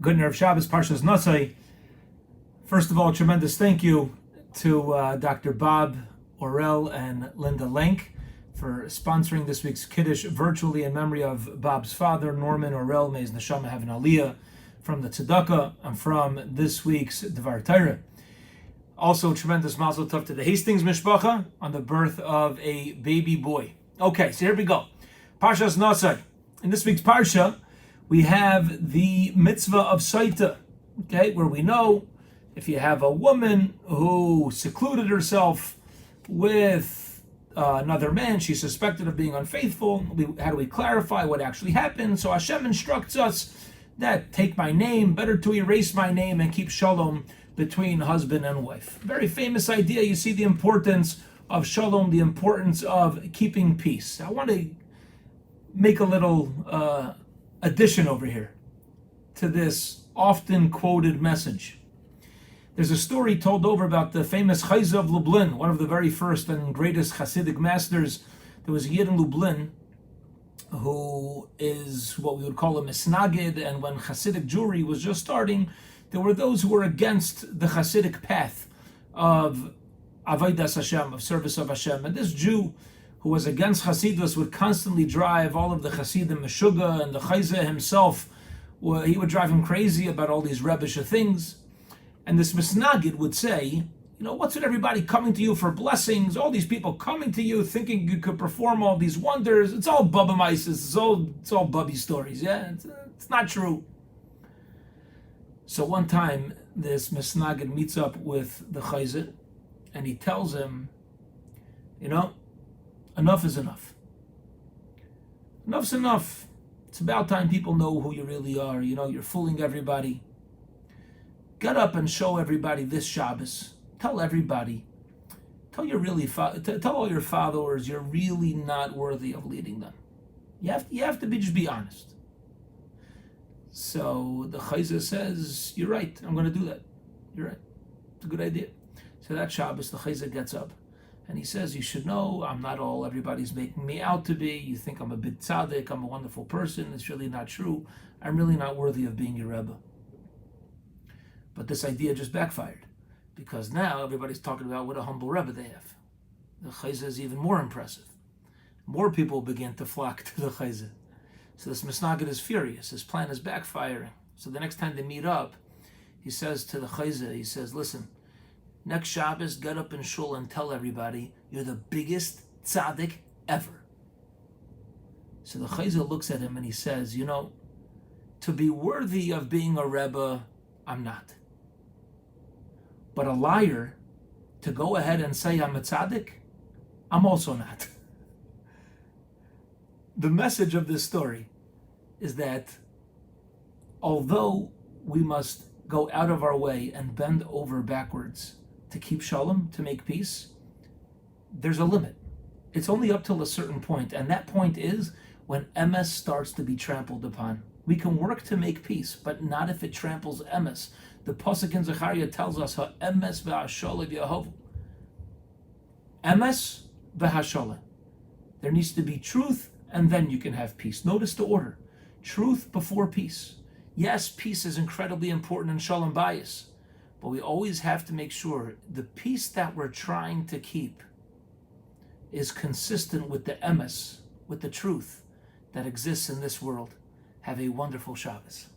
Good Nerve Shabbos, Parshas Nasai. First of all, a tremendous thank you to Dr. Bob Orel and Linda Lenk for sponsoring this week's Kiddush virtually in memory of Bob's father, Norman Orel. May his neshama have an aliyah from the tzedakah and from this week's Dvar Torah. Also, tremendous mazel tov to the Hastings mishpacha on the birth of a baby boy. Okay, so here we go. Parshas Nasai. In this week's parsha, we have the mitzvah of Saita, okay, where we know if you have a woman who secluded herself with another man, she's suspected of being unfaithful. How do we clarify what actually happened? So Hashem instructs us that take my name, better to erase my name and keep shalom between husband and wife. Very famous idea. You see the importance of shalom, the importance of keeping peace. I want to make a little addition over here to this often quoted message. There's a story told over about the famous Chayza of Lublin, one of the very first and greatest Hasidic masters. There was a Yid in Lublin who is what we would call a misnagid, and when Hasidic Jewry was just starting, there were those who were against the Hasidic path of Avodas Hashem, of service of Hashem. And this Jew who was against Hasidus would constantly drive all of the Hasidim Meshuggah, and the Chayza himself, he would drive him crazy about all these rebbeisha things. And this Misnagid would say, what's with everybody coming to you for blessings, all these people coming to you thinking you could perform all these wonders? It's all Bubba Mises, it's all Bubby stories, yeah? It's not true. So one time, this Misnagid meets up with the Chayza, and he tells him, enough is enough. Enough's enough. It's about time people know who you really are. You're fooling everybody. Get up and show everybody this Shabbos. Tell everybody. Tell all your followers you're really not worthy of leading them. You have to just be honest. So the Chayza says, you're right, I'm going to do that. You're right. It's a good idea. So that Shabbos, the Chayza gets up and he says, you should know I'm not all everybody's making me out to be. You think I'm a big tzaddik, I'm a wonderful person. It's really not true. I'm really not worthy of being your Rebbe. But this idea just backfired, because now everybody's talking about what a humble Rebbe they have. The Chayza is even more impressive. More people begin to flock to the Chayza. So this Misnagid is furious. His plan is backfiring. So the next time they meet up, he says to the Chayza, he says, listen, next Shabbos, get up in shul and tell everybody you're the biggest tzaddik ever. So the Chayza looks at him and he says, to be worthy of being a Rebbe, I'm not. But a liar, to go ahead and say I'm a tzaddik, I'm also not. The message of this story is that although we must go out of our way and bend over backwards to keep shalom, to make peace, there's a limit. It's only up till a certain point, and that point is when emes starts to be trampled upon. We can work to make peace, but not if it tramples emes. The pasuk in Zechariah tells us, "Ha'emes v'hasholah v'yahovu." Emes v'hasholah. There needs to be truth, and then you can have peace. Notice the order: truth before peace. Yes, peace is incredibly important in shalom bayis, but we always have to make sure the peace that we're trying to keep is consistent with the emes, with the truth that exists in this world. Have a wonderful Shabbos.